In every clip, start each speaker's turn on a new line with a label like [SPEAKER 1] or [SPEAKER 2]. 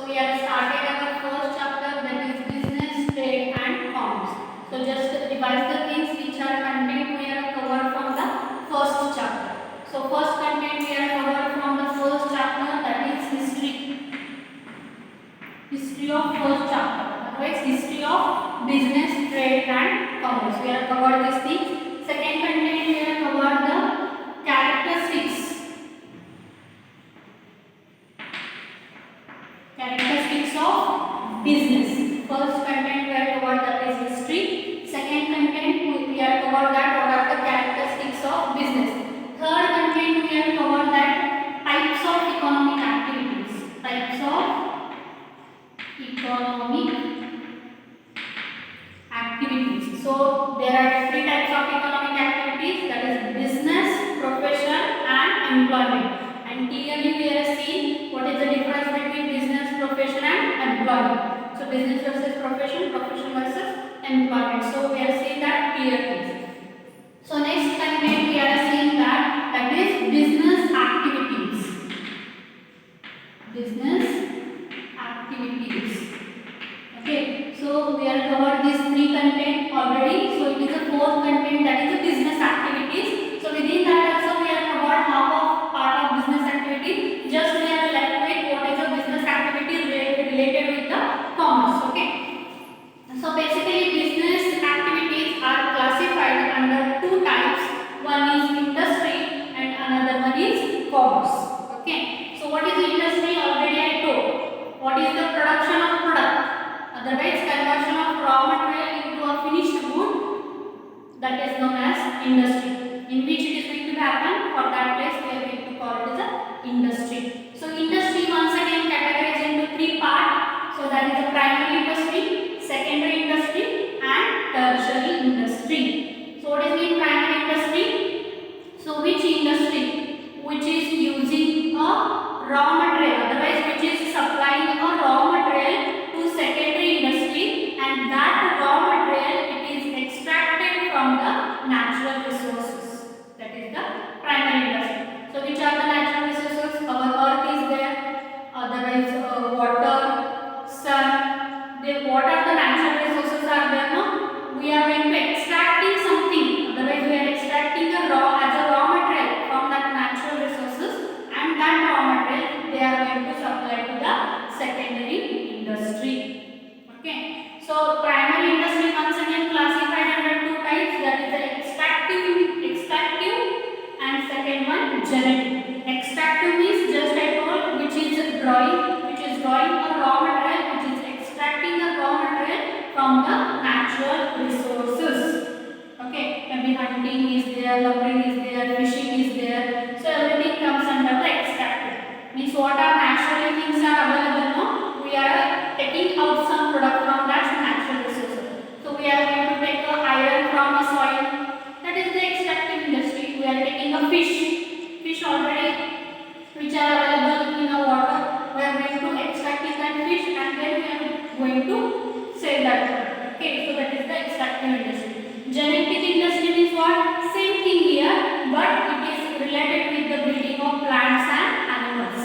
[SPEAKER 1] So we have started our first chapter, that is business, trade and commerce. So just revise the things which are content we are covered from the first chapter. So first content we are covered from the first chapter, that is history. History of first chapter. Otherwise history of business, trade and commerce. We have covered these things. Second content we have covered the characteristics. Characteristics of business. First content we have covered, that is history. Second content we have covered that what are the characteristics of business. Third content we have covered that types of economic activities. Types of economic activities. So there are three types of economic activities, that is business, profession and employment. And clearly we are seeing what is the difference between business, profession and employment. So business versus profession, profession versus employment. So we are seeing that clearly. So next content we are seeing that is business activities. Business activities. Okay, so we have covered these three content already. So it is a fourth content, that is the business activities. So within that also we have covered half of part of business activity. Just we are left with what is a business activity related with the commerce. Okay. So basically business activities are classified under two types. One is industry and another one is commerce. Okay. So what is industry? Already I told. What is the production of product? Otherwise conversion of raw material into a finished good, that is known as industry. In which it is going to happen, for that place we are going to call it as a industry. So industry once again categorized into three parts. So that is the primary industry, secondary industry and tertiary industry. So what is mean primary industry? So which industry which is using a raw material, otherwise which is supplying a raw material to secondary industry, and that raw material it is extracted from the natural resources, that is the primary industry. So which are the natural resources? Our earth is there, otherwise water, sun. What are the natural resources are there? No, we are going to extracting something, otherwise we are extracting a raw material from that natural resources, and that raw material they are going to supply to the secondary industry. Okay. So primary industry once again classified under two types, that is the extractive and second one generative. Extractive means just I told, which is drawing a raw material, which is extracting the raw material from the natural resources. Okay, maybe hunting is there, lumbering is there, fishing is there. So everything comes under the extractive. Means what are naturally things are available, no? We are taking out some product from that natural resources. So we are going to take a iron from a soil, that is the extractive industry. We are taking a fish already which are available in the water. We are going to extract that fish and then we are going to sell that product. Okay, so that is the extractive industry. Genetic industry means what? Same thing here, but it is related with the breeding of plants and animals.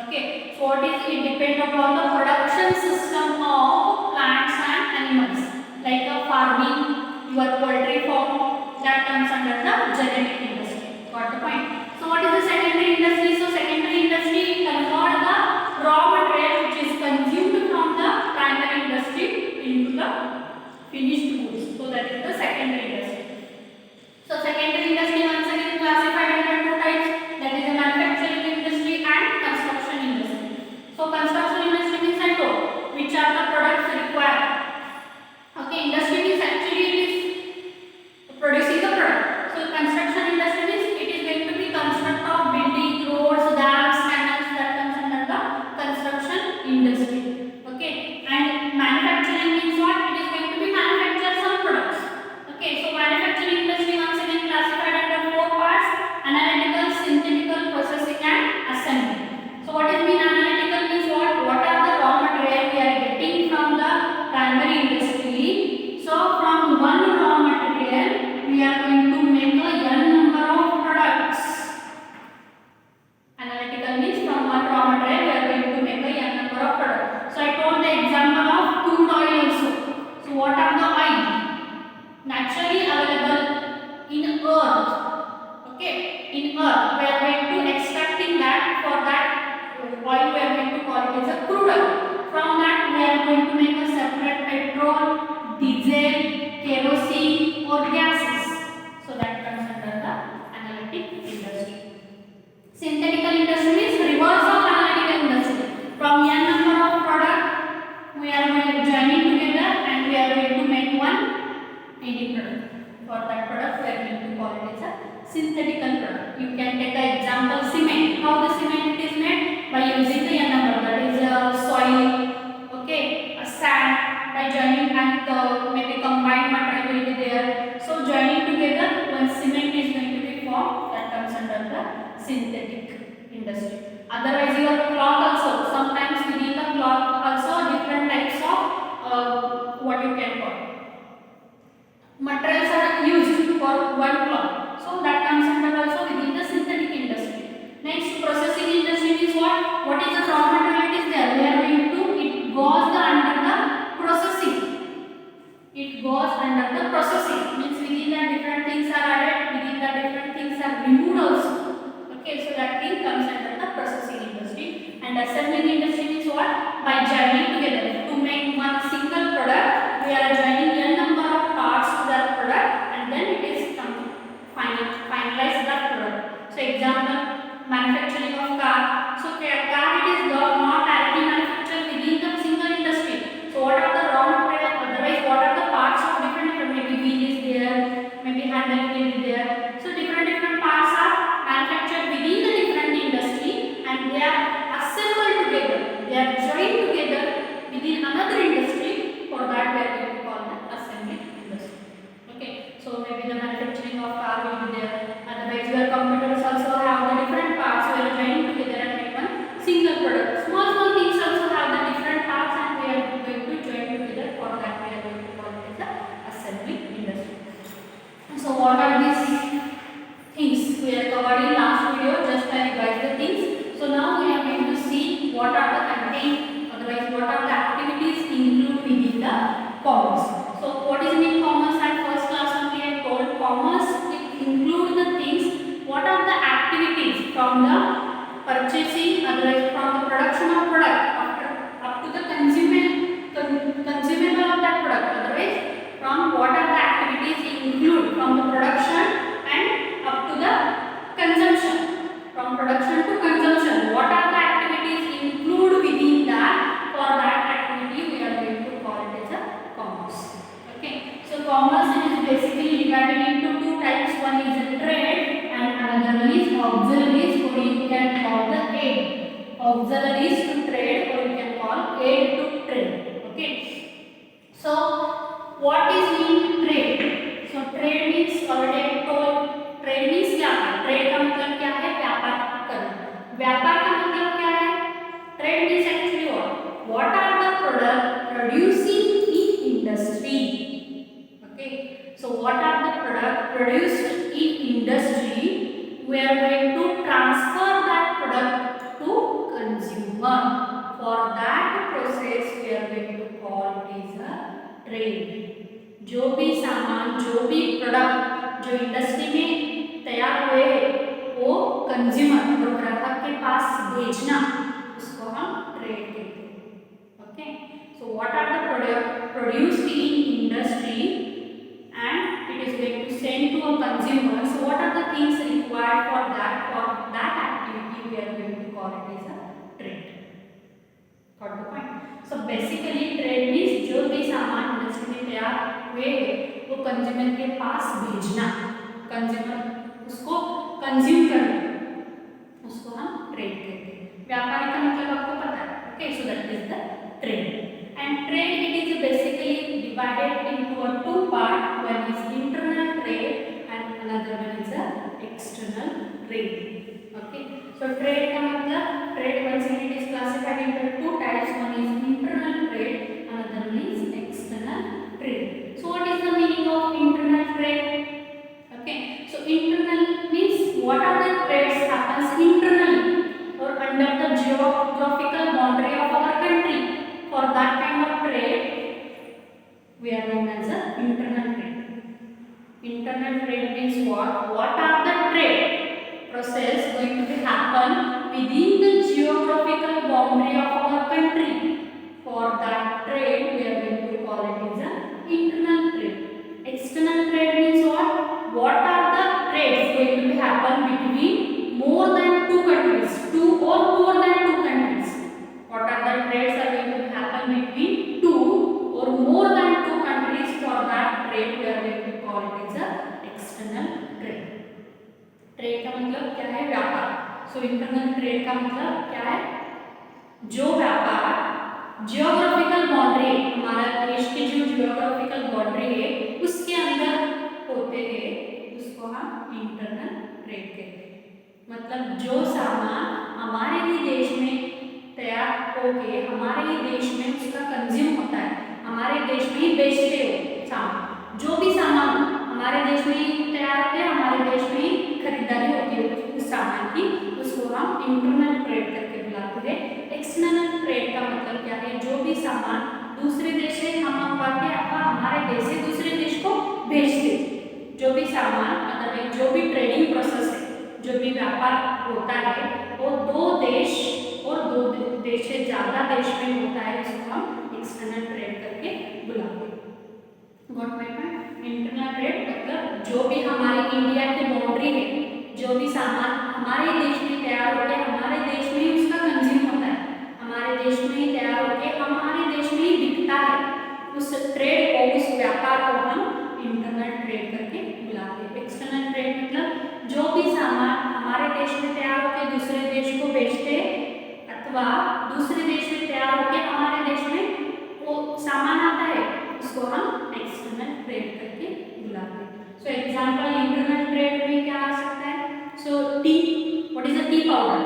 [SPEAKER 1] Okay, so what is it? Depend upon the production system of plants and animals, like a farming, your poultry farm, that comes under the genetic industry. Got the point? So what is the secondary industry? So secondary industry convert the raw material which is consumed from the primary industry into the finished goods. So that is the secondary industry. So secondary industry once again classified under two types, that is the manufacturing industry and construction industry. So construction industry means I told which are the products required. Okay, industry means actually it is producing the product. So construction going to make a separate petrol, diesel, kerosene or gases. So that comes under the analytic industry. Synthetical industry is reverse of analytical industry. From n number of product we are joining together and we are going to make one any product. For that product we are going to call it as a synthetical product. You can take an example cement. How the cement it is made? By using the n number, that is soil, okay, a sand, by joining and maybe combined material will be there. So joining together one cement is going to be formed, that comes under the synthetic industry. Otherwise your cloth also, sometimes within the cloth also different types of what you can call materials are used for one cloth. So that comes under also within the synthetic industry. Next, processing industry is what? What is the raw material it is there? We are going to, it goes under the processing. It goes under the processing. Means within that different things are added, within that different things are removed also. Okay, so that thing comes under the processing industry. And assembling industry is what? By joining together. To make one single product, we are joining n number of parts to that product and then it is finalize that product. So example, manufacturing of car. So car it is not directly manufactured within the single industry. So what are the raw material? Otherwise, what are the parts of different? Maybe wheel is there, maybe handle will be there. So different parts are manufactured within the different industry and they are assembled together. They are joined together within another industry. For that, we are going to call the assembly industry. Okay, so maybe the manufacturing of car will be there. Otherwise, your computers also have the different parts. We are joining together and make one single product. Small things also have the different parts and we are going to join together. For that, we are going to call it the assembly industry. So what are these things we are covered in last video? Just I revise the things. So now we are going to see what are the content, otherwise what are the activities included within the commerce. So what is mean commerce? At first class only I told commerce it include the things, what are the activities from the purchasing, otherwise from the production of product up to the consumable of that product, otherwise from what are the activities include from the production and up to the consumption. From production to consumption, what are the activities include within that? For that activity we are going to call it as a commerce. Okay, so commerce is basically divided into two types. One is a trade and another one is auxiliaries, or you can call the aid. Auxiliaries to trade or you can call aid to trade. Okay, so what is mean trade? So trade means already told, trade means क्या है? Trade का मतलब क्या है? व्यापार करना. व्यापार का मतलब क्या है? Trade means actually what are the product producing in industry. Okay, so what are the product produced in industry? We are going to transfer that product to consumer. For that process we are going to call it as a trade. जो भी सामान, जो भी product जो industry में तैयार हुए वो कंज्यूमर और ग्राहक के पास भेजना, उसको हम ट्रेड कहते हैं. Okay, so what are the product produced in industry and it is going to send to a consumer. So what are the things required for that activity we are going to call it as a trade. Got the point? So basically trade means जो भी सामान industry में तैयार हुए वो consumer के पास भेजना, कंज्यूमर उसको कंज्यूम करना, उसको हम ट्रेड कहते हैं. व्यापारी का मतलब आपको पता है. Okay, so that is the trade. And trade it is basically divided into a two part. One is internal trade and another one is a external trade. Okay, so trade का मतलब trade once again it is classified into two types. One is internal trade, another one is external trade. So what is the meaning of internal trade? Okay, so internal means what are the trades happens internally or under the geographical boundary of our country. For that kind of trade we are known as a internal trade. Internal trade means what are the trade process going to be happen within the geographical boundary of our country. For that trade happen between more than two countries, two or more than two countries. What are the trades are going to happen between two or more than two countries? For that trade we are going to call it as a external trade. Trade का मतलब क्या है? व्यापार. So internal trade का मतलब क्या है? जो व्यापार जियोग्राफिकल बाउंड्री, हमारा देश की जो जियोग्राफिकल बाउंड्री है उसके अंदर होते हैं, उसको हम इंटरनल ट्रेड कहते हैं. मतलब जो सामान हमारे ही देश में तैयार होके हमारे ही देश में उसका कंज्यूम होता है, हमारे देश में ही बेचते हो सामान, जो भी सामान हमारे देश में ही तैयार होते हैं, हमारे देश में ही खरीदारी होती है उस सामान की, उसको हम इंटरनल ट्रेड करके बुलाते हैं. एक्सटर्नल ट्रेड का मतलब क्या है? जो भी सामान दूसरे देश से हम मंगवा के अथवा हमारे देश से दूसरे देश को भेजते, जो भी सामान मतलब जो भी ट्रेडिंग प्रोसेस है, जो भी व्यापार होता है वो दो देश और दो देश से ज़्यादा देश में होता है, उसको हम एक्सटर्नल ट्रेड करके बुलाते हैं. Got my point? Internal trade मतलब जो भी हमारी इंडिया की बाउंड्री है, जो भी सामान हमारे देश में तैयार होकर हमारे देश में ही उसका कंज्यूम होता है, हमारे देश में ही तैयार होकर हमारे देश में ही बिकता है, उस ट्रेड को, उस व्यापार को हम इंटरनल ट्रेड करके बुलाते हैं. एक्सटर्नल ट्रेड मतलब जो भी सामान हमारे देश में तैयार होकर दूसरे देश को बेचते अथवा दूसरे देश में तैयार होकर हमारे देश में वो सामान आता है, उसको हम एक्सटर्नल ट्रेड करके बुलाते हैं. सो एग्जांपल इंटरनल ट्रेड में क्या आ सकता है? So tea, what is a tea powder?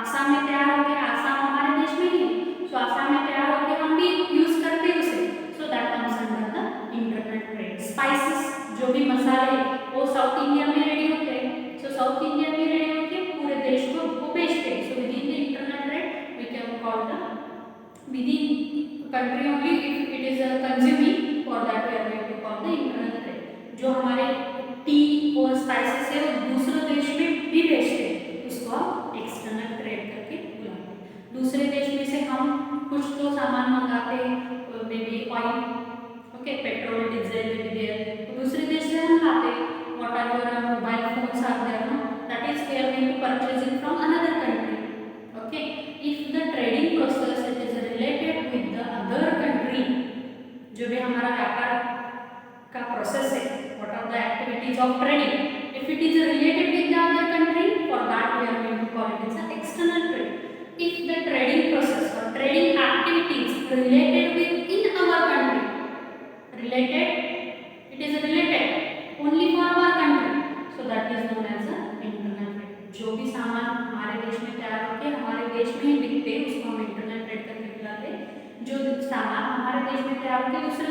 [SPEAKER 1] Assam में तैयार होकर, आसाम हमारे देश में ही, सो आसाम में तैयार होकर हम भी यूज करते हैं उसे, so that comes under the internal trade. Spices, जो भी मसाले वो साउथ इंडिया में रेडी होते हैं, सो साउथ इंडिया में रेडी होकर पूरे देश को वो बेचते हैं. So within the internal trade we can call the within country only if it is consuming, for that we are going to call the internal trade. जो हमारे टी और स्पाइसेस है वो दूसरे देश में भी बेचते हैं, उसको हम एक्सटर्नल ट्रेड करके बुलाते हैं. दूसरे देश में से हम कुछ तो सामान मंगाते हैं, maybe oil, okay, petrol, diesel, तो दूसरे देश से हम लाते हैं. What are your mobile phones are there, no, that is we are going to purchase it from another country. Okay, if the trading process it is related with the other country, जो भी हमारा व्यापार का process है, what are the activities of trading, if it is related with the other country, for that we are going to call it as external trade. If the trading process और trading activities related with in our country, related, it is related only for our country, so that is known as internal trade. जो भी सामान हमारे देश में तैयार होकर हमारे देश में ही बिकते हैं, उसको हम इंटरनल ट्रेड करके बुलाते हैं. जो सामान हमारे देश में तैयार होकर दूसरे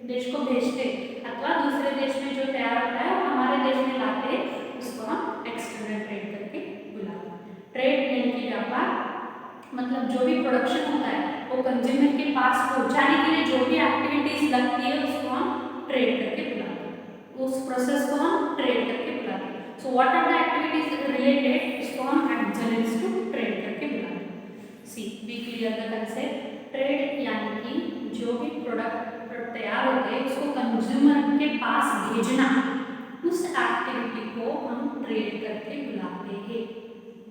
[SPEAKER 1] देश को भेजते अथवा दूसरे देश में जो तैयार होता है वो हमारे देश में लाते हैं, उसको हम एक्सटर्नल ट्रेड करके बुलाते हैं. ट्रेड यानी कि व्यापार मतलब जो भी प्रोडक्शन होता है वो कंज्यूमर के पास पहुंचाने के लिए जो भी एक्टिविटीज लगती है उसको हम ट्रेड करके बुलाते हैं, उस प्रोसेस को हम ट्रेड करके बुलाते हैं. So what are the activities related, इसको हम एडजनेंट्स टू ट्रेड करके बुलाते हैं. See be clear the concept. Trade यानी कि जो भी प्रोडक्ट तैयार होते हैं उसको कंज्यूमर के पास भेजना, उस एक्टिविटी को हम ट्रेड करके बुलाते हैं.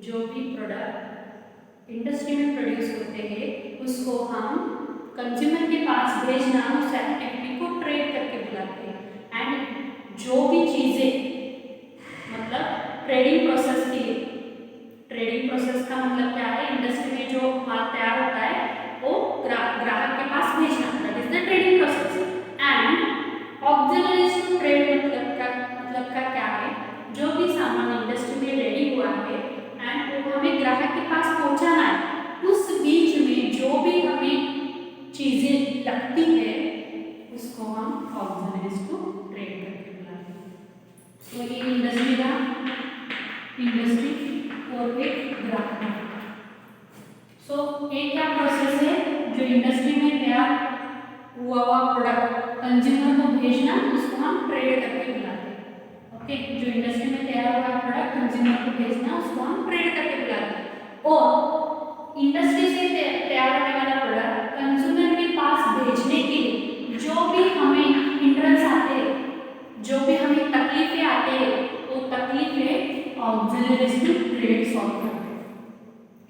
[SPEAKER 1] जो भी प्रोडक्ट इंडस्ट्री में प्रोड्यूस होते हैं उसको हम कंज्यूमर के पास भेजना, उस एक्टिविटी को ट्रेड करके बुलाते हैं. एंड जो भी चीज़ें मतलब ट्रेडिंग प्रोसेस के लिए, ट्रेडिंग प्रोसेस का मतलब क्या है? इंडस्ट्री में जो माल तैयार होता है वो ग्राहक के पास भेजना, that is the trading process. And auxiliaries to trade मतलब का क्या है? जो भी सामान इंडस्ट्री में रेडी हुआ है एंड वो हमें ग्राहक के पास पहुंचाना है, उस बीच में जो भी हमें चीजें लगती है उसको हम ऑक्सिलरीज टू ट्रेड करके बुलाते हैं. तो ये इंडस्ट्री का और एक ग्राहक. सो एक क्या प्रोसेस है? जो इंडस्ट्री में तैयार हुआ प्रोडक्ट कंज्यूमर को भेजना, उसको हम ट्रेड करके बुलाते हैं. ओके, जो इंडस्ट्री में तैयार हुआ प्रोडक्ट कंज्यूमर को भेजना, उसको हम ट्रेड करके बुलाते हैं. और इंडस्ट्री से तैयार होने वाला प्रोडक्ट कंज्यूमर के पास भेजने के लिए जो भी हमें हिंड्रेंस आते हैं, जो भी हमें तकलीफें आते हैं, वो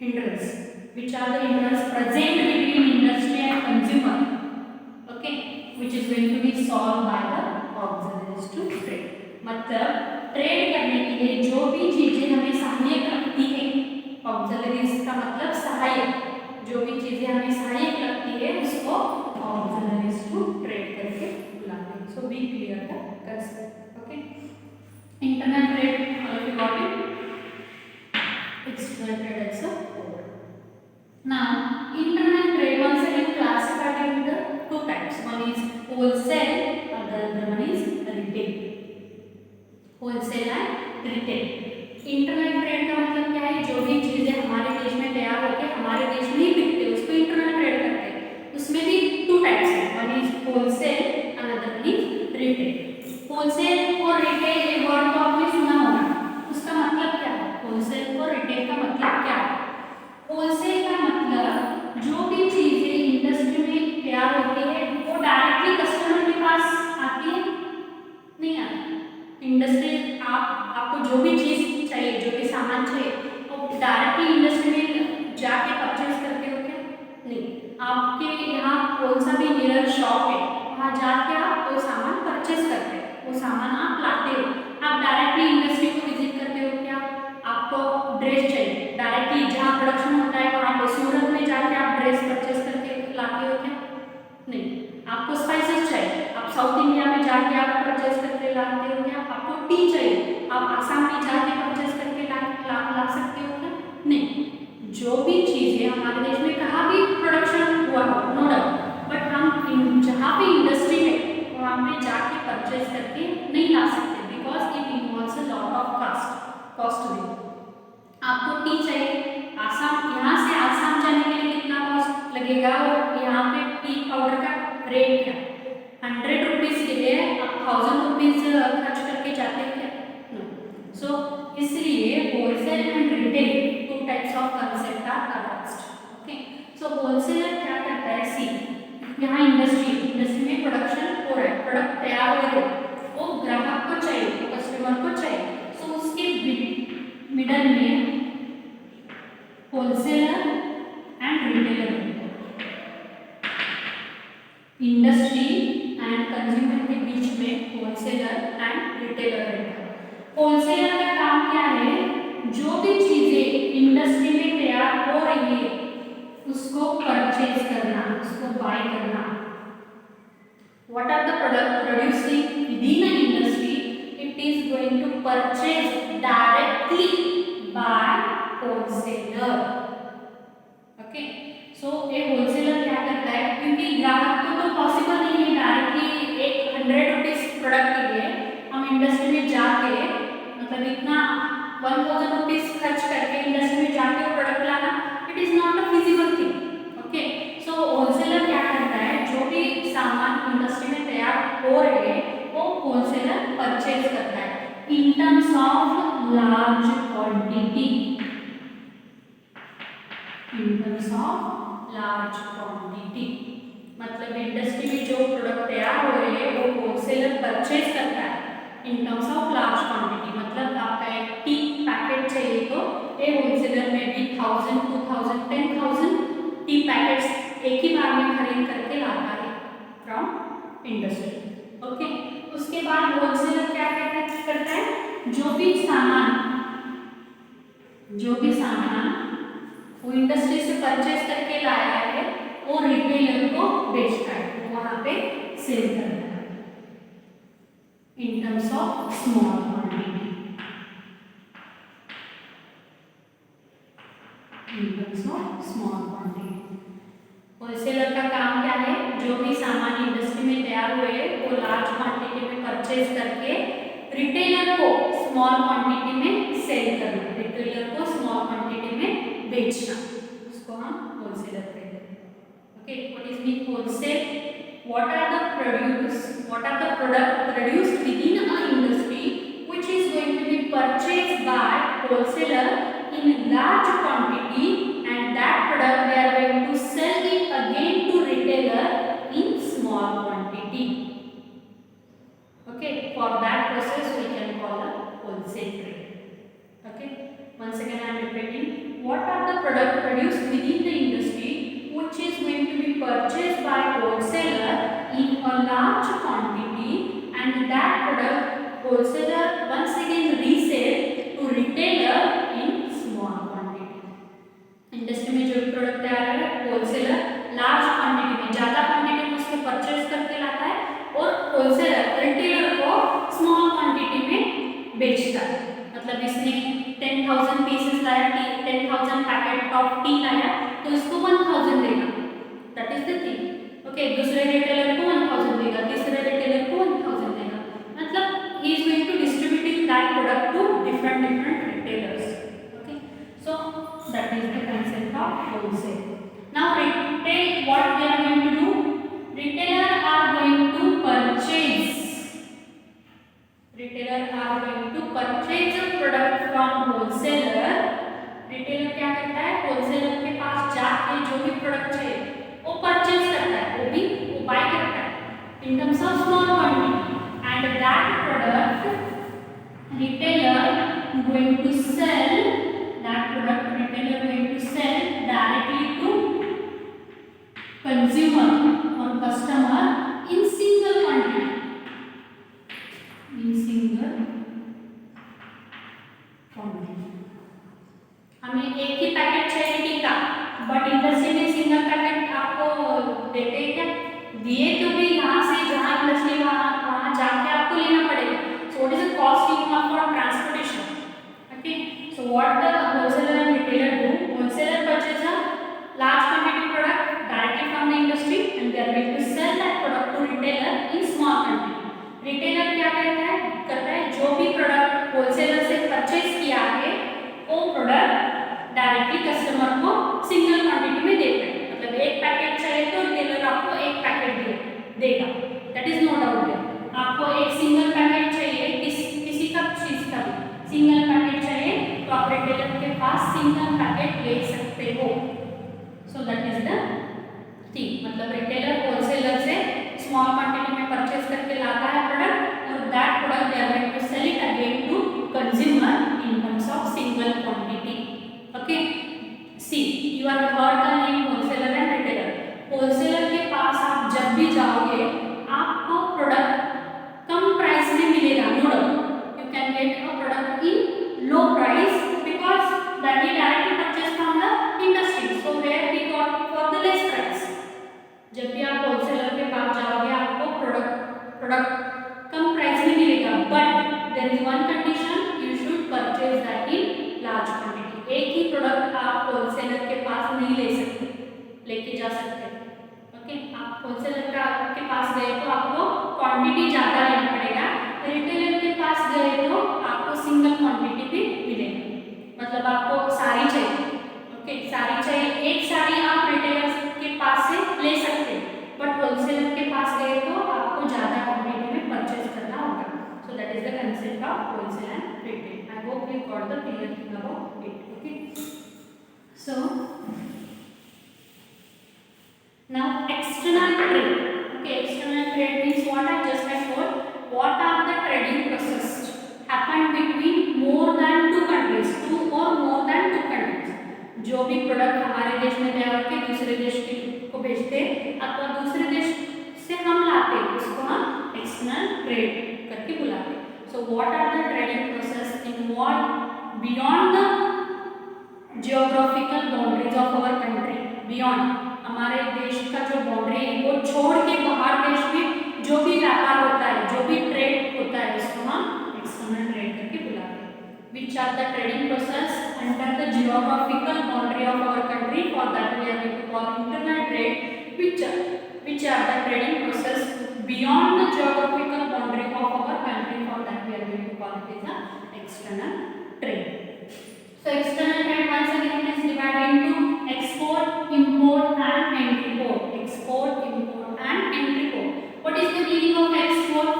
[SPEAKER 1] hindrance. Which are the hindrance present between industry and consumer? Okay, which is going to be solved by the auxiliaries to trade. मतलब ट्रेड करने के लिए जो भी चीजें हमें सहायक लगती है, ऑक्सिलरीज का मतलब सहायक, जो भी चीजें हमें सहायक लगती है उसको ऑक्सिलरीज टू ट्रेड करके बुलाते हैं. So be clear the concept. Okay, internal trade, all of you got it. External trade also. Now internal trade once again classified into two types. One is wholesale, other one is retail. Wholesale and retail. Internal trade का मतलब क्या है? जो भी चीजें हमारे देश में तैयार होकर हमारे देश में ही बिकते उसको इंटरनल ट्रेड करते हैं. उसमें भी टू टाइप्स हैं. One is wholesale, another one is retail. Wholesale और रिटेल ये वर्ड तो आपने सुना होगा. उसका मतलब क्या है? होलसेल और रिटेल का मतलब क्या है? होलसेल का मतलब जो भी चीजें इंडस्ट्री में तैयार होती है वो डायरेक्टली कस्टमर के पास आती है, नहीं आती. इंडस्ट्री आपको जो भी चीज चाहिए, जो भी सामान चाहिए, वो डायरेक्टली इंडस्ट्री में जाके परचेज करते हो क्या? नहीं. आपके यहाँ कौन सा भी नियर शॉप है, वहाँ जाके आप वो सामान परचेज करते हैं, वो सामान आप लाते हो. आप डायरेक्टली इंडस्ट्री को विजिट करते हो क्या? आपको ड्रेस चाहिए, डायरेक्टली जहाँ प्रोडक्शन होता है वहाँ पे सूरत में जाके आप ड्रेस परचेज करके लाते हो क्या? नहीं. आपको स्पाइसेस चाहिए, आप साउथ इंडिया में जाके आप परचेज करके लाते हो क्या? आपको टी चाहिए, आप आसाम में जाके परचेज करके ला सकते हो क्या? नहीं. जो भी चीज़ें हमारे देश में कहाँ भी प्रोडक्शन हुआ हो, नो डाउट, बट हम जहाँ पे इंडस्ट्री है वहाँ पे जाके परचेज करके नहीं ला सकते, because it involves a lot of cost भी. आपको टी चाहिए, आसाम, यहाँ से आसाम जाने के लिए कितना कॉस्ट लगेगा और यहाँ पे टी पाउडर का रेट क्या? 100 रुपीज़ के लिए आप 1000 रुपीज़ खर्च करके जाते हैं क्या? नो. सो इसलिए wholesale and retail two types of concept are arranged. Okay, so wholesaler क्या करता है? सी, यहाँ इंडस्ट्री में प्रोडक्शन हो रहा है, प्रोडक्ट तैयार हो रहे हैं, वो ग्राहक को चाहिए, कस्टमर को चाहिए. सो उसके मिडल में wholesaler and retailer, industry and consumer के बीच में होलसेलर एंड रिटेलर रहता है. होलसेलर का काम क्या है? जो भी चीजें इंडस्ट्री में तैयार हो रही है उसको परचेज करना, उसको बाय करना. What are the product producing within an industry? It is going to purchase directly by wholesaler. Okay, so a wholesaler क्या करता है? क्योंकि ग्राहक को तो पॉसिबल नहीं है डायरेक्टली एक 100 रुपीज प्रोडक्ट के लिए हम इंडस्ट्री में जाके, मतलब इतना 1000 रुपीज खर्च करके इंडस्ट्री में जाके वो प्रोडक्ट लाना, it is not a feasible thing. Okay, so wholesaler क्या करता है? जो भी सामान इंडस्ट्री में तैयार हो रहे हैं वो होलसेलर परचेज करता है इन terms of large quantity. In terms of large quantity मतलब इंडस्ट्री में जो प्रोडक्ट तैयार हो रहे हैं वो होलसेलर परचेज करता है इन टर्म्स ऑफ लार्ज क्वांटिटी. मतलब आपका एक टी पैकेट चाहिए तो ये होलसेलर में भी 1000, 2000, 10,000 टी पैकेट्स एक ही बार में खरीद करके लाता है फ्रॉम इंडस्ट्री. ओके, उसके बाद होलसेलर क्या करता है? जो भी सामान वो इंडस्ट्री से परचेज करके लाया है वो रिटेलर को बेचता है, वो वहाँ पे सेल करता है इन terms of small quantity. In terms of small quantity wholesaler का काम क्या है? जो भी सामान इंडस्ट्री में तैयार हुए वो लार्ज क्वांटिटी में परचेज करके रिटेलर को स्मॉल क्वांटिटी में सेल करना, रिटेलर को स्मॉल क्वांटिटी में बेचना, उसको हम होलसेलर कहते हैं. Okay, what is mean wholesale? What are the product produced within an industry which is going to be purchased by wholesaler in large quantity, and that product they are going to sell it again to retailer in small quantity. Okay, for that process we can call a wholesale trade. Okay, once again I am repeating, what are the product produced within the industry which is going to be purchased by wholesaler in a large quantity, and that product wholesaler once again resell to retailer in small quantity. Industry में जो product तैयार है wholesaler large quantity में, ज्यादा quantity में उसको purchase करके लाता है और होलसेलर रिटेलर को स्मॉल क्वांटिटी में बेचता है। मतलब इसने 10,000 पीसेस लाया, 10,000 पैकेट ऑफ टी लाया, तो इसको 1,000 देगा, that is the thing. Okay, दूसरे रिटेलर को 1,000 देगा, तीसरे रिटेलर को 1,000 देगा, मतलब he is going to distributing that product to different retailers. Okay, so that is the concept of wholesale. Now retail, what they are going to do? Retailer are going to purchase. Retailer are going to purchase a product from wholesaler. Retailer क्या करता है? Wholesaler के पास जाके जो भी product चाहिए वो purchase करता है, वो बाय करता है in terms of small quantity, and that product retailer going to sell that product retailer going to sell directly to consumer or customer in single quantity, in single quantity. हमें एक ही packet चाहिए T का, but industry में single packet आपको देते हैं क्या? दिए तो भी यहाँ से जहाँ इंडस्ट्री वहाँ जाके आपको लेना पड़ेगा। So what is the cost involved for transportation? Okay, so what the wholesaler and retailer do? Wholesaler purchase a large quantity product directly from the industry and they are going to sell that product to retailer in small quantity. Retailer क्या करता है जो भी product wholesaler से purchase किया है वो product directly customer को सिंगल क्वांटिटी में देता है। मतलब एक पैकेट चाहिए तो रिटेलर आपको एक पैकेट देगा, दैट इज नो डाउट। आपको एक सिंगल पैकेट चाहिए किसी का चीज का भी सिंगल पैकेट चाहिए तो आप रिटेलर के पास सिंगल पैकेट ले सकते हो। So that is the thing, मतलब रिटेलर होलसेलर से स्मॉल क्वांटिटी में परचेज करके लाता है प्रोडक्ट और that product they are going to sell it again to consumer in terms of single quantity. Okay, see you are heard the name wholesaler and retailer. Wholesaler के पास आप जब भी जाओगे आपको प्रोडक्ट कम प्राइस में मिलेगा, no doubt you can get a product in low price because that he directly purchase from the industry, so where he got for the less price. जब भी आप होलसेलर के पास जाओगे आपको प्रोडक्ट कम प्राइस में मिलेगा, but there is one condition, you should purchase that in large quantity. एक ही प्रोडक्ट आप होलसेलर के पास नहीं ले सकते, लेके जा सकते। ओके, आप होलसेलर के पास गए तो आपको क्वांटिटी ज़्यादा लेना पड़ेगा, रिटेलर के पास गए तो आपको सिंगल क्वांटिटी भी मिलेगा। मतलब आपको साड़ी चाहिए, ओके साड़ी चाहिए, एक साड़ी आप रिटेलर के पास से ले सकते हैं, बट होलसेलर के पास गए तो आपको ज़्यादा क्वांटिटी में परचेज करना होगा। सो that is the concept of wholesale and retail. I hope you got the clear thing about it. Okay, so now external trade. Okay, external trade means what I just have told. What are the trading process happen between more than two countries, two or more than two countries? जो भी product हमारे देश में तैयार करके दूसरे देश को बेचते हैं अथवा दूसरे देश से हम लाते हैं, उसको हम एक्सटर्नल ट्रेड करके बुलाते हैं। So what are the trading process involved beyond the geographical boundaries of our country? Beyond हमारे देश का जो बाउंड्री है वो छोड़ के बाहर देश में जो भी व्यापार होता है, जो भी ट्रेड होता है, उसको हम एक्सटर्नल ट्रेड करके बुलाते हैं। Which are the trading process under the geographical boundary of our country? For that we are going to call internal trade. Which are the trading process beyond the geographical boundary of our country? For that we are going to call it as a external trade. So external trade once again is divided into export, import and import. Export, import and import. What is the meaning of export?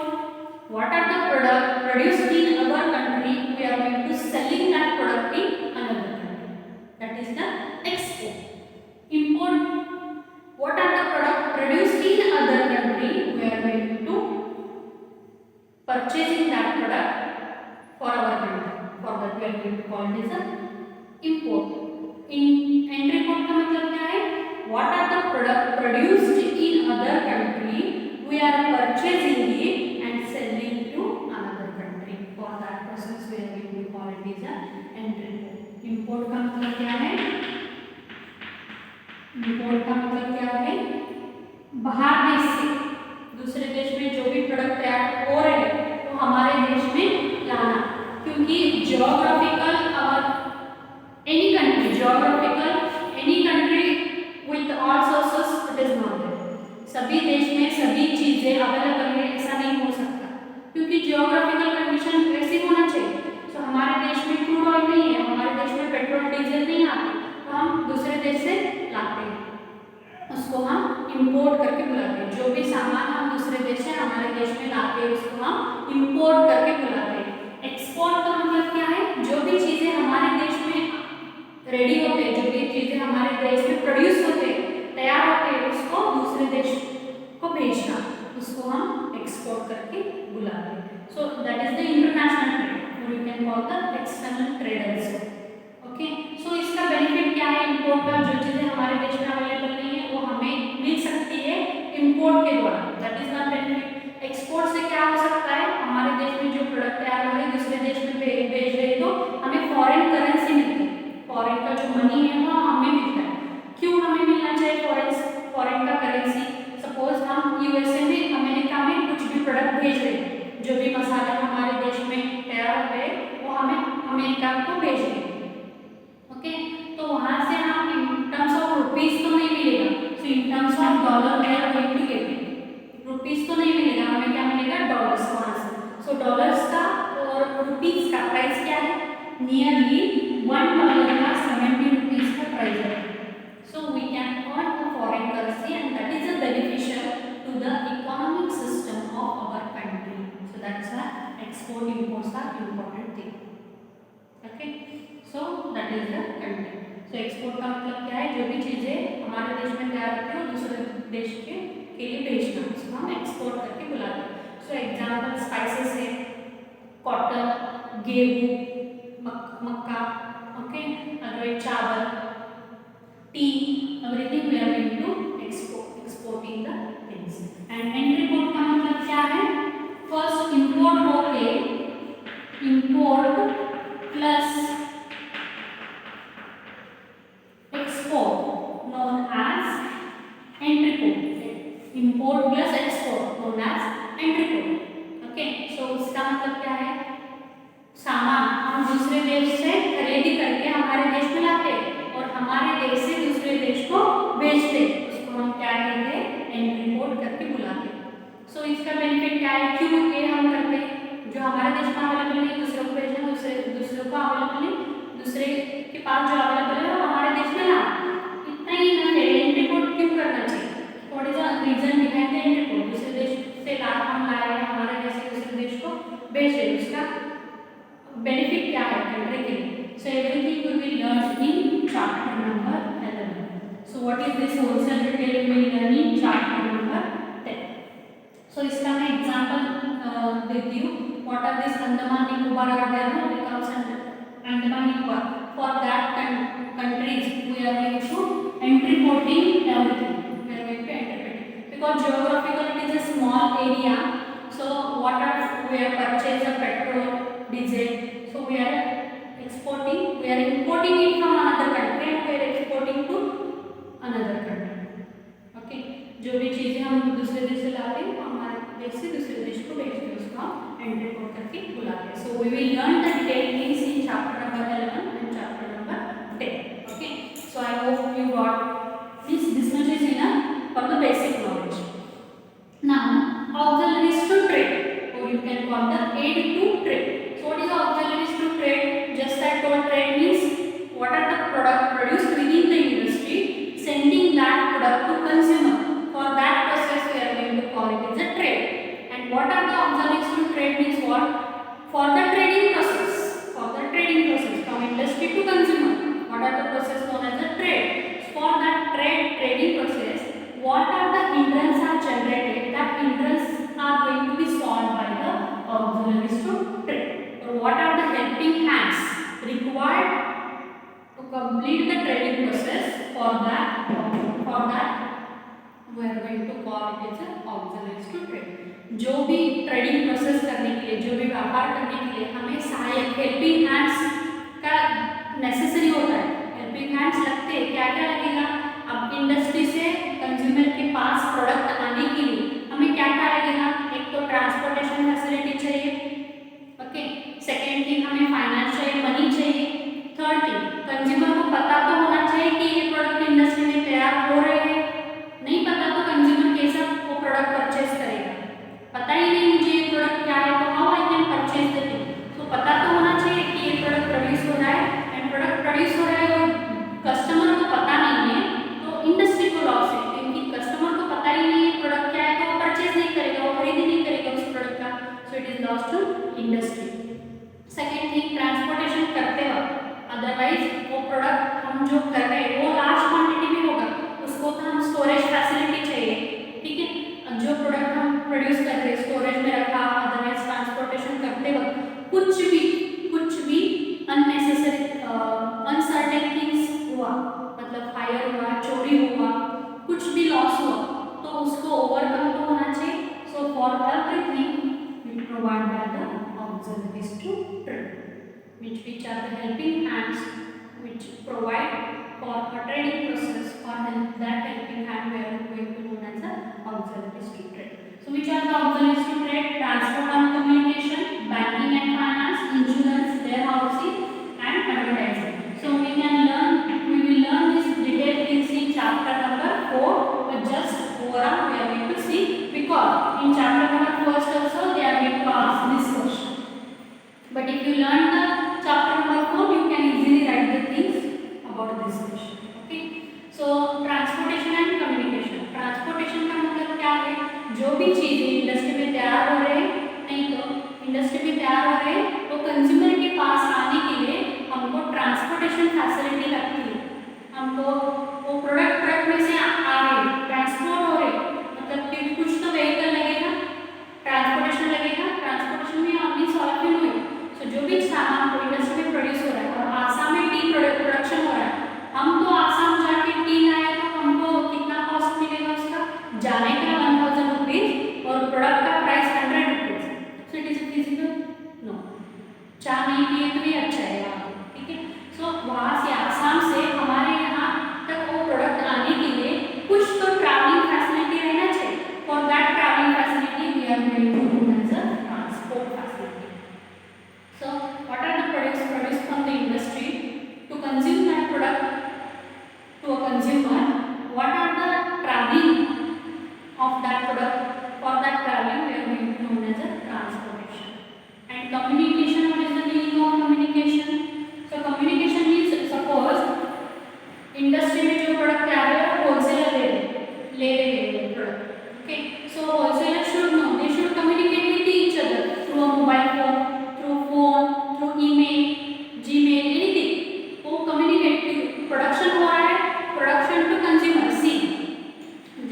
[SPEAKER 1] What are the product produced in other country, we are going to selling that product in another country, that is the export. Import, what are the product produced in other country, we are going to purchasing that product for our country, for that we are going to call it as a import. In product produced in other country, we are purchasing it and selling to another country. For that process we are going to call it is a entry port. Import का मतलब क्या है? Import का मतलब क्या है? बाहर देश से दूसरे देश में जो भी प्रोडक्ट तैयार हो रहे हैं वो हमारे देश में लाना, क्योंकि geographical any country with all sources it is not there. सभी देश में सभी चीजें अवेलेबल है ऐसा नहीं हो सकता, क्योंकि जियोग्राफिकल कंडीशन ऐसी होना चाहिए. तो हमारे देश में क्रूड ऑयल नहीं है, हमारे देश में पेट्रोल डीजल नहीं आते, तो हम दूसरे देश से लाते हैं, उसको हम इंपोर्ट करके बुलाते हैं. जो भी सामान हम दूसरे देश से हमारे देश में लाते हैं उसको हम इंपोर्ट करके बुलाते हैं. एक्सपोर्ट का मतलब क्या है? जो भी चीजें हमारे देश में रेडी होते हैं, जो भी चीजें हमारे देश में प्रोड्यूस होते हैं, तैयार होते हैं, उसको दूसरे देश को भेजना, उसको हम एक्सपोर्ट करके बुलाते हैं. So that is the international trade, और you can call the external trade also. Okay, so इसका बेनिफिट क्या है? इंपोर्ट का जो चीजें हमारे देश में अवेलेबल नहीं है वो हमें मिल सकती है इंपोर्ट के द्वारा. That is the benefit. Export से क्या हो सकता है? हमारे देश में जो प्रोडक्ट तैयार हो रहे हैं दूसरे देश में भेज रहे तो हमें फॉरेन करेंसी मिलती है, फॉरेन का जो मनी है वो हमें मिलता है. क्यों हमें मिलना चाहिए फॉरेन का करेंसी? सपोज हम यूएसए में, अमेरिका में कुछ भी प्रोडक्ट भेज रहे हैं, जो भी मसाले हमारे देश में तैयार होते हैं वो हमें अमेरिका को भेज रहे हैं. ओके, तो वहाँ से हम इन टर्म्स ऑफ रुपीज तो नहीं मिलेगा, so in terms of dollar we are going to get. Rupees तो नहीं मिलेगा, हमें क्या मिलेगा? डॉलर्स वहाँ से. सो डॉलर्स का और रुपीज का प्राइस क्या है? नियरली $1 का 70 रुपीज का प्राइस है. So we can earn a foreign currency and that is a beneficial to the economic system of our country. So that's why export imports are important thing. Okay, so that is the country. So export का मतलब क्या है? जो भी चीजें हमारे देश में तैयार होती है वो दूसरे देश के लिए भेजना, उसको हम एक्सपोर्ट करके बुलाते हैं. सो एग्जांपल स्पाइसेस है, कॉटन, गेहूं, मक्का, ओके, अदरवाइज चावल, tea, everything we are going to exporting the things. And entry port का मतलब क्या है? फर्स्ट इंपोर्ट होके import plus export known as entry port. Import plus export known as entry port. Okay, so इसका मतलब क्या है? सामान हम दूसरे देश से खरीदी करके हमारे देश में लाते हैं और हमारे देश से दूसरे देश को बेचते हैं, उसको हम क्या कहते हैं? एंट्री पोर्ट करके बुलाते हैं. सो इसका बेनिफिट क्या है? क्यों ये हम करते हैं? जो हमारे देश में अवेलेबल नहीं दूसरे को भेजना, दूसरे को अवेलेबल नहीं दूसरे के पास जो अवेलेबल है वो हमारे देश में लाना. इतना ही ना, एंट्री पोर्ट क्यों करना चाहिए? What is the reason behind the entry port? दूसरे देश से हम लाए हैं, हमारे देश से दूसरे देश को बेच रहे, उसका बेनिफिट क्या है कंट्री के लिए? So everything will be learn in chapter number 11. So what is this wholesale retail will learn in chapter number 10. So इसका मैं एग्जांपल देती हूँ. What are this? Andaman Nicobar are there, no? Becomes Andaman Nicobar. For that countries we are going to entry porting everything. We are going to entry porting because geographically it is a small area. So what are we are purchase of petrol, diesel. So we are exporting, we are importing it from another country and we are exporting to another country. Okay, जो भी चीजें हम दूसरे देश से लाते हैं हमारे देश से दूसरे देश को भेजते हैं, उसको हम एंट्री पोर्ट करके बुलाते हैं. So we will learn the detailed things in chapter number 11 and chapter number 10. Okay, so I hope you got this much is enough for the basic knowledge. Now auxiliaries to trade, or you can call the aid to trade. So what is auxiliaries to trade? Just I told trade means what are the product produced within the industry, sending that product to consumer. For that process we are going to call it as a trade. And what are the auxiliaries to trade means what? For the trading process, from industry to consumer, what are the process known as a trade? For that trading process, what are the hindrances are generated? That hindrances are going to be solved by the auxiliaries to trade. Or what are the helping hands required to complete the trading process? For that we are going to call it as a auxiliaries to trade। जो भी trading process करने के लिए, जो भी व्यापार करने के लिए हमें सहायक हेल्पिंग हैंड्स का नेसेसरी होता है। हेल्पिंग हैंड्स लगते हैं, क्या क्या लगेगा? अब इंडस्ट्री से कंज्यूमर के पास प्रोडक्ट आने के लिए हमें क्या क्या लगेगा? एक तो ट्रांसपोर्टेशन फैसिलिटी चाहिए, ओके। सेकेंड थिंग, हमें फाइनेंस चाहिए, मनी चाहिए। थर्ड थिंग, कंज्यूमर को पता तो होना चाहिए कि ये प्रोडक्ट इंडस्ट्री में तैयार हो रहे हैं। नहीं पता तो कंज्यूमर कैसा वो प्रोडक्ट परचेज करेगा? पता ही नहीं मुझे ये प्रोडक्ट क्या है, तो how I can purchase the thing? तो पता तो होना चाहिए कि ये प्रोडक्ट प्रोड्यूस हो रहा है, एंड प्रोडक्ट प्रोड्यूस हो रहा है और कस्टमर को पता नहीं है, तो इंडस्ट्री को लॉस है, क्योंकि कस्टमर को पता ही नहीं है प्रोडक्ट क्या है, तो वो परचेज नहीं करेगा, वो खरीद नहीं करेगा उस प्रोडक्ट का। So it is loss to industry. Second thing, transportation करते वक्त अदरवाइज वो प्रोडक्ट हम जो कर रहे हैं वो लार्ज क्वांटिटी में होगा, उसको तो हम स्टोरेज फैसिलिटी चाहिए, ठीक है। जो प्रोडक्ट हम प्रोड्यूस कर रहे हैं स्टोरेज में रखा, अदरवाइज ट्रांसपोर्टेशन करते वक्त कुछ भी अननेसेसरी अनसर्टेन थिंग्स हुआ, मतलब फायर हुआ, चोरी हुआ, कुछ भी लॉस हुआ, तो उसको ओवरकम तो होना चाहिए। So for everything we provide by the auxiliaries to trade, which are the helping hands which provide for a trading process, or that helping hand we are going to known as the auxiliaries to trade. So which are the auxiliaries to trade? Transport and communication, banking and finance, insurance, warehousing and advertising. So we will learn this detailed things in chapter number 4, but just overall we are going to see, because in chapter number 1 also they are going to ask this question. But if you learn the chapter number 4, you can easily write the things about this question. Okay. So transportation and communication. Transportation का मतलब क्या है? जो भी चीजें industry में तैयार हो रहे हैं, नहीं तो इंडस्ट्री में तैयार हो रहे हैं, तो कंज्यूमर के पास आने के लिए हमको ट्रांसपोर्टेशन फैसिलिटी लगती है। हमको वो प्रोडक्ट ट्रक में से आ रहे, ट्रांसपोर्ट हो रहे, मतलब कि कुछ तो व्हीकल लगेगा, ट्रांसपोर्टेशन लगेगा। ट्रांसपोर्टेशन में हमने सॉल्व क्यों हुई? तो जो भी सामान को इंडस्ट्री में प्रोड्यूस हो रहा है, और आसाम में टी प्रोडक्शन हो रहा है, हम तो आसाम जाके टी लाए तो हमको कितना कॉस्ट मिलेगा उसका? जाने का 1000 रुपीज और प्रोडक्ट का price 100 rupees. So it is feasible? No. चाय नहीं पिए तो भी अच्छा है यहाँ, ठीक है। सो वहाँ से आसाम से हमारे यहाँ तक वो प्रोडक्ट आने के लिए कुछ तो ट्रैवलिंग फैसिलिटी रहना चाहिए। For that travelling facility we are going to do as a transport facility. So what are the products produced from the industry to consume that product to a consumer? What are the traveling of that product? For that traveling we are going to known as a transportation. And communication, what is the meaning of communication? So communication means, suppose industry में जो product तैयार है वो wholesaler ले रहे हैं product, okay? So wholesaler should know, they should communicate with each other through a mobile phone, through email, Gmail, anything. वो communicate, production हो रहा है, production to consumer. See,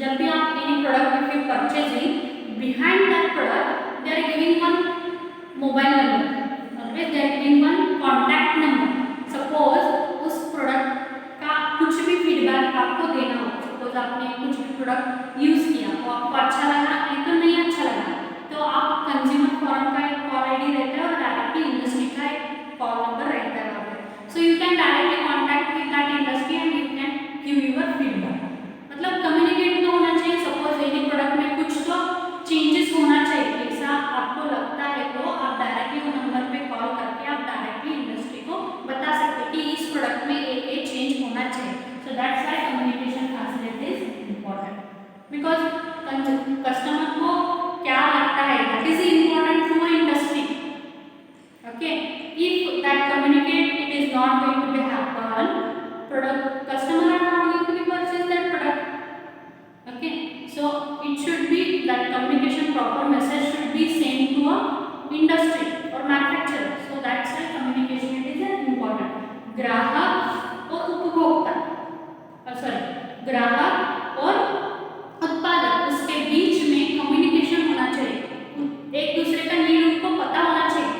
[SPEAKER 1] जब भी आप any product if you purchasing, behind that product they are giving one mobile number, always they are giving one contact number. Suppose उस product का कुछ भी feedback आपको देना हो, suppose आपने कुछ भी product use किया, वो आपको अच्छा लगा नहीं तो नहीं अच्छा लगा, तो आप कंज्यूमर फोरम का एक कॉल आईडी रहता है और डायरेक्टली इंडस्ट्री का एक कॉल नंबर रहता है वहाँ पे। So you can directly contact with that industry and you can give your feedback. मतलब कम्युनिकेट तो होना चाहिए। सपोज एनी प्रोडक्ट में कुछ तो चेंजेस होना चाहिए, ऐसा आपको लगता है तो आप डायरेक्टली वो नंबर पे कॉल करके आप डायरेक्टली इंडस्ट्री को बता सकते हैं कि इस प्रोडक्ट में ये चेंज होना चाहिए। So that's why communication facility is important, because customer को क्या लगता है, that is important to industry, okay. If that communicate it is not going to be happen, product customer are not going to be purchase that product, okay. So it should be that communication, proper message should be send to a industry और manufacturer. So that's why communication it is important. ग्राहक और उपभोक्ता, sorry, ग्राहक और उत्पादक, उसके बीच में communication होना चाहिए, एक दूसरे का नीड उनको पता होना चाहिए।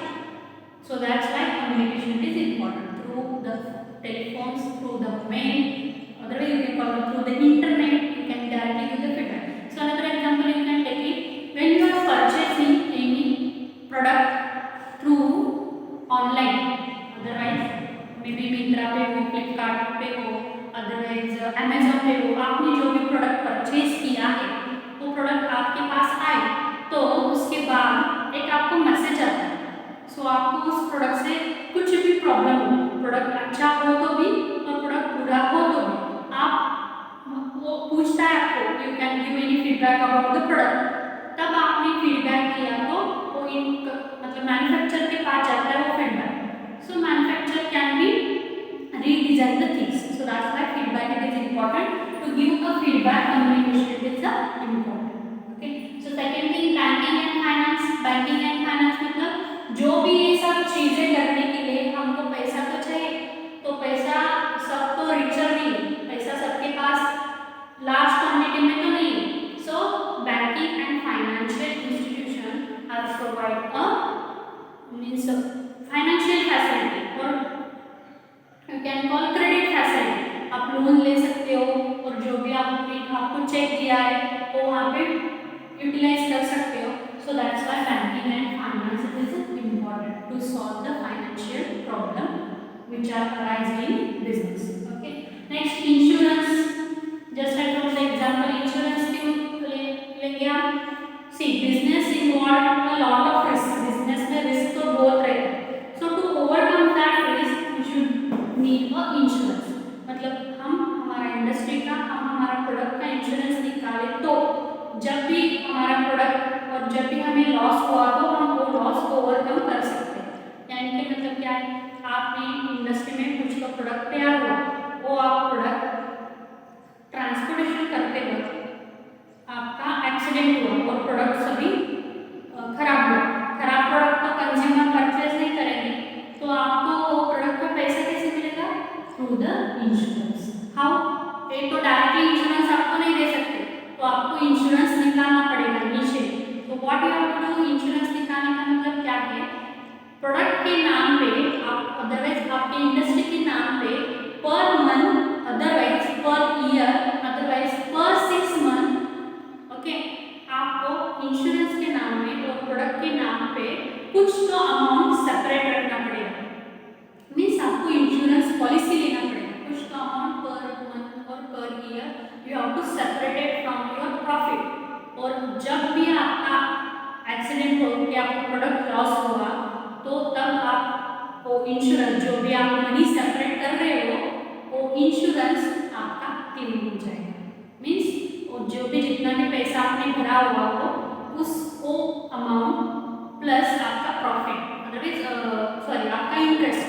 [SPEAKER 1] So that's why communication is important through the telephones, through the mail, otherwise you can call it through the internet, you can directly give the feedback. So another example you can take it, when you are purchasing any product through online, otherwise maybe Myntra पे हो, Flipkart पे हो, otherwise Amazon पे हो, आपने जो भी product purchase किया है वो प्रोडक्ट आपके पास आए तो उसके बाद एक आपको मैसेज आता है. सो आपको उस प्रोडक्ट से कुछ भी प्रॉब्लम हो, प्रोडक्ट अच्छा हो तो भी और प्रोडक्ट बुरा हो तो भी, आप वो पूछता है आपको you can give any feedback about the product. तब आपने फीडबैक दिया तो वो मतलब मैन्युफैक्चरर के पास जाता है वो feedback. So manufacturer can be redesign the things. So that's why feedback it is important. To give a feedback, communication is important. Okay. So second thing, banking and finance. Banking and finance मतलब जो भी ये सब चीजें करने के लिए हमको पैसा तो चाहिए, तो पैसा सब तो रिचर नहीं, पैसा सबके पास लार्ज क्वांटिटी में तो नहीं. So banking and financial institution are provide a means financial facility और you can call credit facility. आप लोन ले सकते हो और जो भी आपको चेक दिया है वो वहाँ पे यूटिलाइज कर सकते हो. So that's why banking and finance is important to solve the financial problem which are arising in business. Okay. Next, insurance. Just I told the example, insurance क्यों लेंगे आप? See, business involve a lot of risk. Business में risk तो बहुत रहेगा. So to overcome that risk, we should need a insurance. मतलब हम हमारा इंडस्ट्री का, हम हमारा प्रोडक्ट का इंश्योरेंस निकाले तो जब भी हमारा प्रोडक्ट और जब भी हमें लॉस हुआ तो हम वो लॉस को ओवरकम कर सकते हैं. यानी कि मतलब क्या है, आपने इंडस्ट्री में कुछ तो प्रोडक्ट तैयार हुआ, वो आप प्रोडक्ट ट्रांसपोर्टेशन करते वक्त आपका एक्सीडेंट हुआ और प्रोडक्ट सभी खराब हुआ. खराब प्रोडक्ट तो कंज्यूमर परचेज नहीं करेंगे, तो आपको वो प्रोडक्ट का पैसा कैसे मिलेगा? Through the insurance. हाउ? एक तो डायरेक्टली इंश्योरेंस आपको नहीं दे सकते, तो आपको इंश्योरेंस निकालना पड़ेगा नीचे. तो what you have to do, insurance निकालने का मतलब क्या है? प्रोडक्ट के नाम पे आप अदरवाइज आपके इंडस्ट्री के नाम पे per month, otherwise per year, otherwise पर 6 मंथ, ओके, आपको इंश्योरेंस के नाम पे और प्रोडक्ट के नाम पे कुछ तो अमाउंट सेपरेट रखना पड़ेगा. मीन्स आपको इंश्योरेंस पॉलिसी लेना पड़ेगा, कुछ तो अमाउंट पर मंथ और per year you have to separate it from your profit. और जब भी आपका एक्सीडेंट हो कि आपका प्रोडक्ट लॉस हुआ तो तब आप वो इंश्योरेंस जो भी आप मनी सेपरेट कर रहे हो वो इंश्योरेंस आपका क्लेम हो जाएगा. मीन्स और जो भी जितना भी पैसा आपने भरा हुआ हो उस वो अमाउंट प्लस आपका प्रॉफिट, अदरवाइज सॉरी आपका इंटरेस्ट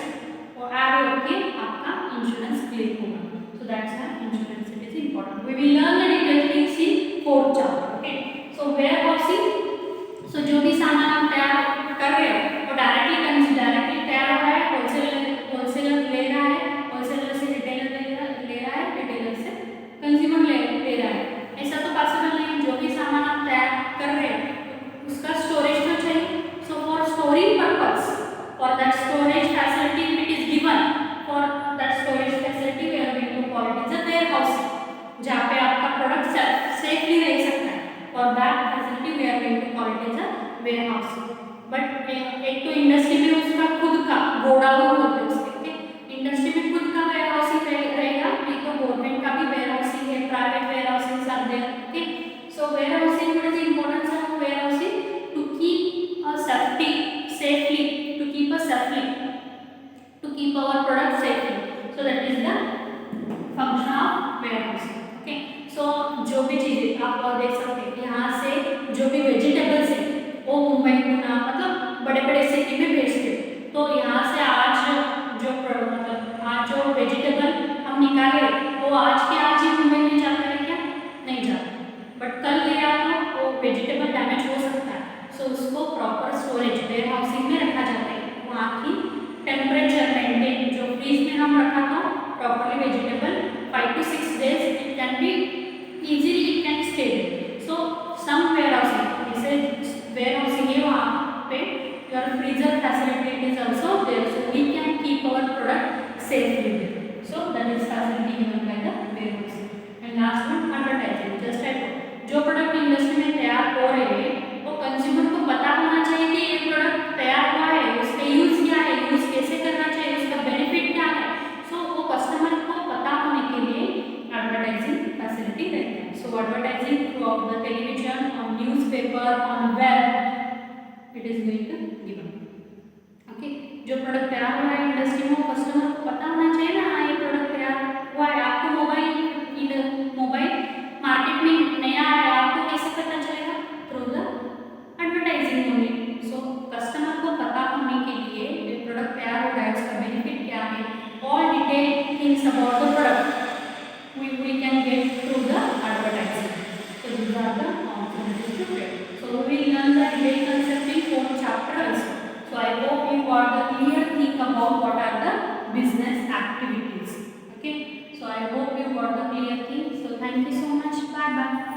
[SPEAKER 1] और ऐड होके आपका इंश्योरेंस क्लेम होगा. So that's why insurance it is important. We will learn the detail things in 4th chapter. Okay. So warehousing. So जो भी सामान आप तैयार कर रहे हो वो डायरेक्टली तैयार हो रहा है, होलसेलर ले रहा है, होलसेलर से रिटेलर ले रहा है, रिटेलर से कंज्यूमर ले रहा है. ऐसा तो पॉसिबल नहीं. जो भी सामान आप तैयार कर रहे हो उसका स्टोरेज तो चाहिए. So for storing purpose, for that storage facility it is given, for that storage facility we are going to call it is a warehouse, जहाँ पे आपका प्रोडक्ट सेफली रह सकता है. For that facility we are going to call it is a warehouse. But एक तो industry में उसका खुद का गोडाउन होता है उसके. इंडस्ट्री में खुद का वेयर हाउसिंग रहेगा, नहीं तो गवर्नमेंट का भी वेयर हाउसिंग है, private warehousing are there. Okay. So warehousing, what is the importance of warehousing? To keep a safely to keep our product safely. So that is the function of warehousing. Okay. So जो भी चीजें आप देख सकते हैं यहाँ से जो भी वेजिटेबल्स है वो मुंबई, पुणे मतलब बड़े बड़े सिटी में भेजते हैं. तो यहाँ से आज जो वेजिटेबल हम निकाले वो आज के आज ही मुंबई में जाता है क्या? नहीं जाता. बट कल गया तो वो वेजिटेबल डैमेज हो सकता है. सो उसको प्रॉपर स्टोरेज वेयर हाउसिंग में रखा जाता है. वहाँ की टेम्परेचर मेंटेन, जो फ्रीज में हम रखा था properly vegetable 5 to 6 days it can be easily it can stay. So some warehousing, जैसे warehousing है वहाँ पे your freezer facility is also there, so we can keep our product safely there. So that is facility given by the warehousing. And last one, advertising. Just about the product we can get through the advertising. So these are the opportunities to trade. So we will learn the debate concept in 4th chapter also. So I hope you got the clear thing about what are the business activities. Okay. So I hope you got the clear thing. So thank you so much. Bye bye.